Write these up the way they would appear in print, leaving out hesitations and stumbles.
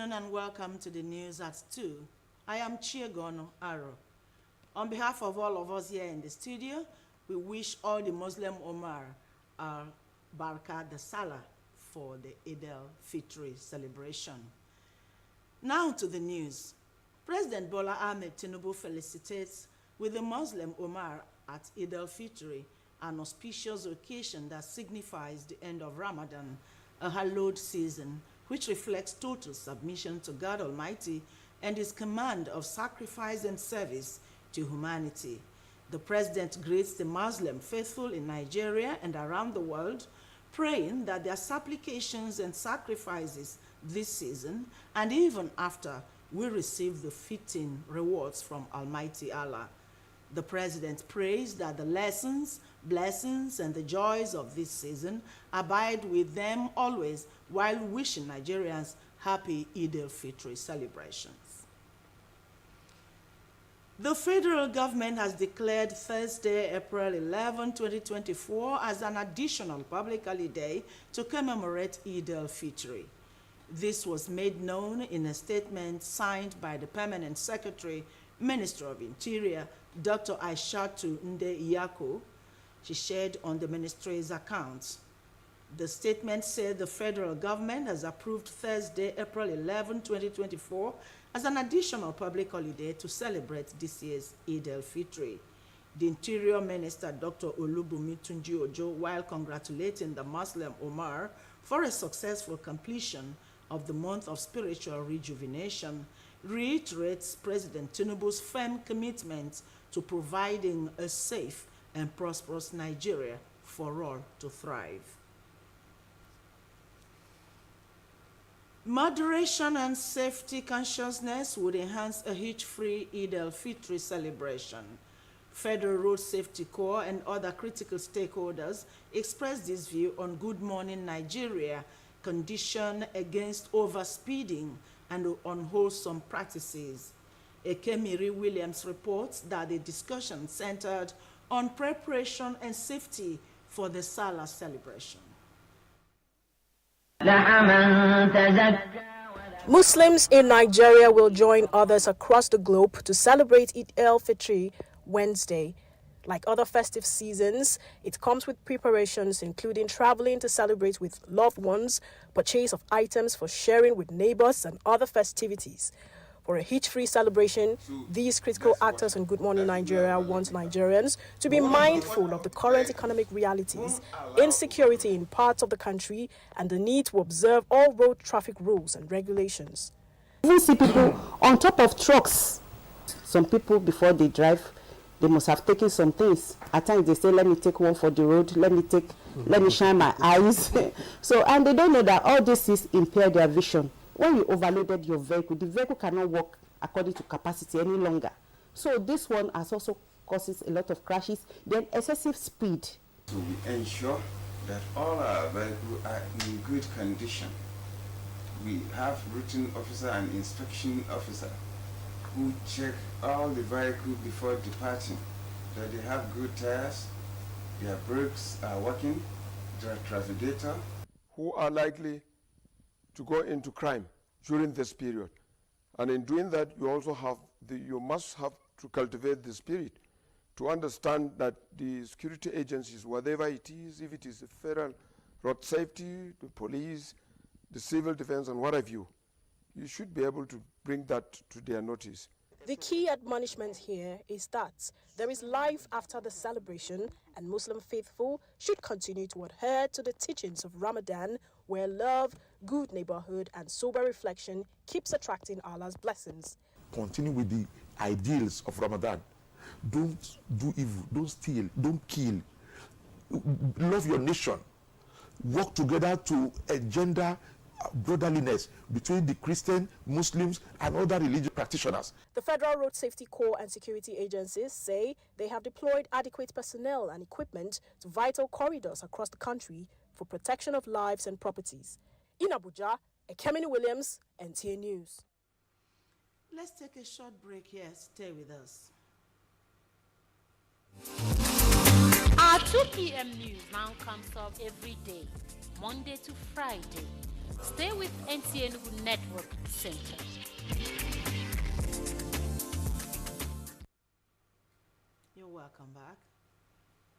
afternoon and welcome to the news at 2. I am Chiegono Aro. On behalf of all of us here in the studio, we wish all the Muslim Omar al-Barka the Salah for the Eid al-Fitr celebration. Now to the news. President Bola Ahmed Tinubu felicitates with the Muslim Omar at Eid al-Fitr, an auspicious occasion that signifies the end of Ramadan, a hallowed season which reflects total submission to God Almighty and his command of sacrifice and service to humanity. The president greets the Muslim faithful in Nigeria and around the world, praying that their supplications and sacrifices this season and even after will receive the fitting rewards from Almighty Allah. The president prays that the lessons, blessings, and the joys of this season abide with them always, while wishing Nigerians happy Eid al-Fitr celebrations. The federal government has declared Thursday, April 11, 2024 as an additional public holiday to commemorate Eid al-Fitr. This was made known in a statement signed by the Permanent Secretary, Minister of Interior, Dr. Aishatu Nde Iyako. She shared on the ministry's accounts. The statement said the federal government has approved Thursday, April 11, 2024 as an additional public holiday to celebrate this year's Eid al-Fitr. The Interior Minister, Dr. Olubunmi Tunji Ojo, while congratulating the Muslim Omar for a successful completion of the month of spiritual rejuvenation, reiterates President Tinubu's firm commitment to providing a safe and prosperous Nigeria for all to thrive. Moderation and safety consciousness would enhance a hitch-free Eid al-Fitr celebration. Federal Road Safety Corps and other critical stakeholders expressed this view on Good Morning Nigeria, Condition Against Overspeeding and Unwholesome Practices. Ekemiri Williams reports that the discussion centered on preparation and safety for the Salah celebration. Muslims in Nigeria will join others across the globe to celebrate Eid al-Fitr Wednesday. Like other festive seasons, it comes with preparations including traveling to celebrate with loved ones, purchase of items for sharing with neighbors, and other festivities. For a hitch-free celebration, these critical actors on Good Morning Nigeria want Nigerians to be mindful of the current economic realities, insecurity in parts of the country, and the need to observe all road traffic rules and regulations. You see people on top of trucks. Some people, before they drive, they must have taken some things. At times they say, let me take one for the road, let me shine my eyes. And they don't know that all this is impair their vision. When you overloaded your vehicle, the vehicle cannot work according to capacity any longer. So this one has also causes a lot of crashes, then excessive speed. So we ensure that all our vehicles are in good condition. We have routine officer and inspection officer who check all the vehicles before departing, that they have good tires, their brakes are working, their trafficator. Who are likely to go into crime during this period. And in doing that, you must have to cultivate the spirit to understand that the security agencies, whatever it is, if it is the federal road safety, the police, the civil defense, and what have you, you should be able to bring that to their notice. The key admonishment here is that there is life after the celebration, and Muslim faithful should continue to adhere to the teachings of Ramadan, where love, good neighborhood, and sober reflection keeps attracting Allah's blessings. Continue with the ideals of Ramadan. Don't do evil, don't steal, don't kill. Love your nation. Work together to engender brotherliness between the Christian, Muslims, and other religious practitioners. The Federal Road Safety Corps and security agencies say they have deployed adequate personnel and equipment to vital corridors across the country for protection of lives and properties. In Abuja, Ekemini Williams, NTA News. Let's take a short break here. Stay with us. Our 2 p.m. news now comes up every day, Monday to Friday, Stay with NC Enugu Network Center. You're welcome back.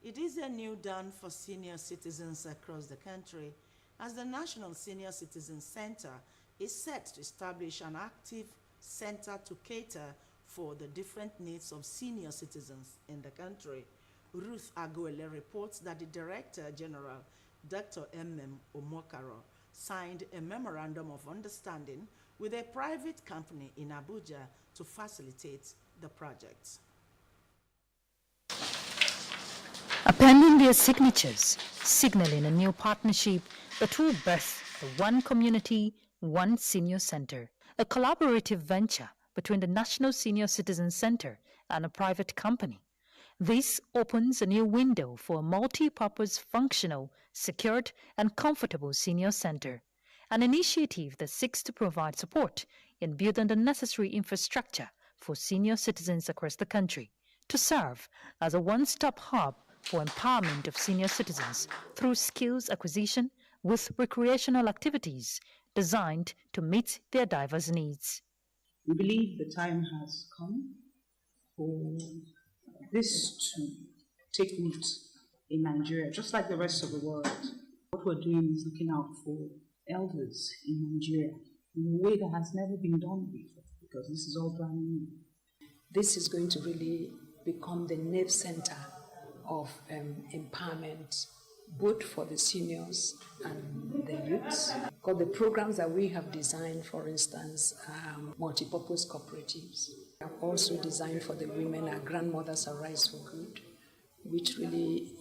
It is a new dawn for senior citizens across the country as the National Senior Citizen Center is set to establish an active center to cater for the different needs of senior citizens in the country. Ruth Aguele reports that the Director General, Dr. M.M. Omokaro, signed a memorandum of understanding with a private company in Abuja to facilitate the project. Appending their signatures, signaling a new partnership that will birth the One Community, One Senior Center, a collaborative venture between the National Senior Citizen Center and a private company. This opens a new window for a multi-purpose, functional, secured, and comfortable senior center, an initiative that seeks to provide support in building the necessary infrastructure for senior citizens across the country to serve as a one-stop hub for empowerment of senior citizens through skills acquisition with recreational activities designed to meet their diverse needs. We believe the time has come for this to take root in Nigeria, just like the rest of the world. What we're doing is looking out for elders in Nigeria in a way that has never been done before, because this is all brand new. This is going to really become the nerve center of empowerment, both for the seniors and the youths. Because the programs that we have designed, for instance, multipurpose cooperatives, are also designed for the women, our grandmothers arise for good, which really,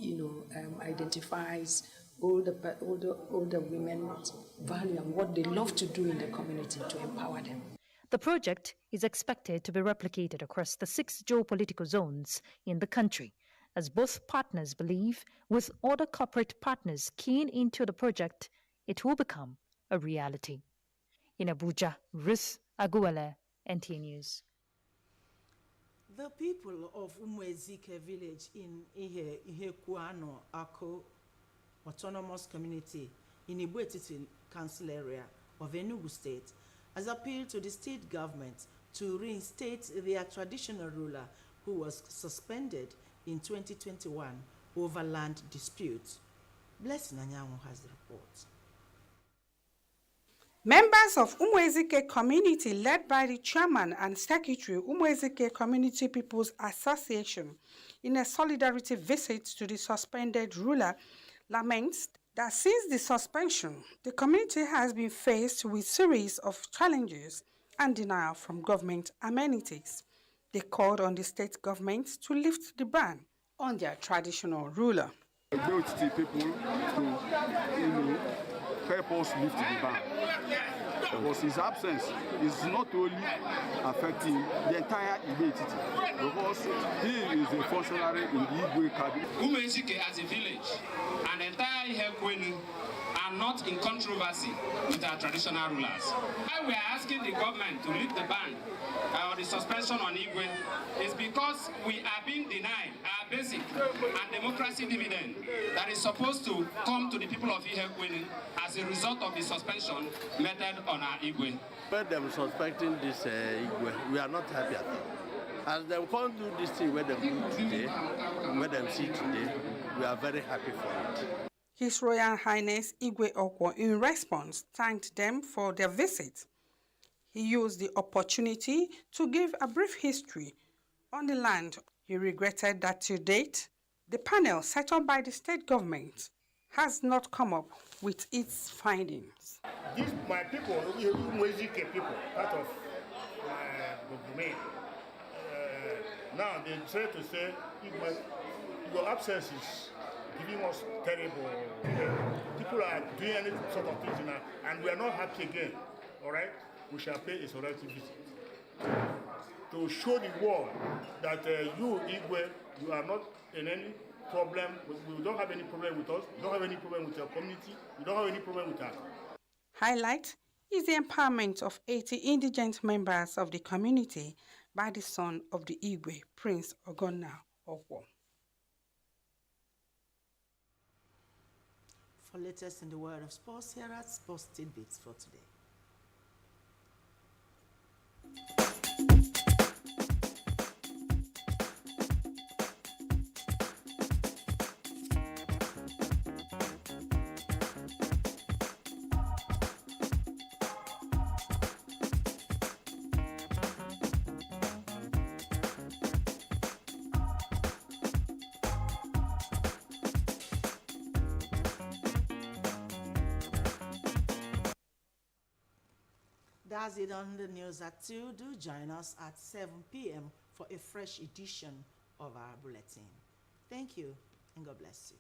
identifies older women's value and what they love to do in the community to empower them. The project is expected to be replicated across the 6 geopolitical zones in the country, as both partners believe, with other corporate partners keen into the project, it will become a reality. In Abuja, Ruth Aguele, NTA News. The people of Umuezike village in Ihekuano Ako Autonomous Community in Igbo-Etiti Council area of Enugu State has appealed to the state government to reinstate their traditional ruler who was suspended in 2021 over land disputes. Blessing Anyanwu has the report. Members of Umuezike community, led by the chairman and secretary Umuezike Community People's Association, in a solidarity visit to the suspended ruler, laments that since the suspension, the community has been faced with series of challenges and denial from government amenities. They called on the state government to lift the ban on their traditional ruler. Igbo-Etiti people to help us lift the ban. Because his absence is not only affecting the entire Igbo-Etiti, because he is a functionary in the Igwe cabinet. Umuezike as a village and the entire Ihekuenu are not in controversy with our traditional rulers. Why we are asking the government to lift the ban or the suspension on Igwe is because we are being denied our basic and democracy dividend that is supposed to come to the people of Ihekuenu as a result of the suspension meted on our Igwe. When them suspecting this Igwe, we are not happy at all. As they can't do this thing where they do today, where they see today, we are very happy for it. His Royal Highness Igwe Okwo, in response, thanked them for their visit. He used the opportunity to give a brief history on the land. He regretted that to date, the panel set up by the state government has not come up with its findings. These my people, Umuezike people, part of the domain. Now they try to say your absence is giving us terrible. People are doing any sort of things now, and we are not happy again. All right, we shall pay a solidarity visit to show the world that you, Igwe, you are not in any problem. We don't have any problem with us. We don't have any problem with your community. We don't have any problem with us. Highlight is the empowerment of 80 indigent members of the community by the son of the Igwe, Prince Ogonna Okwo. for latest in the world of sports here at Sports Tidbits for today. That's it on the news at 2. Do join us at 7 p.m. for a fresh edition of our bulletin. Thank you, and God bless you.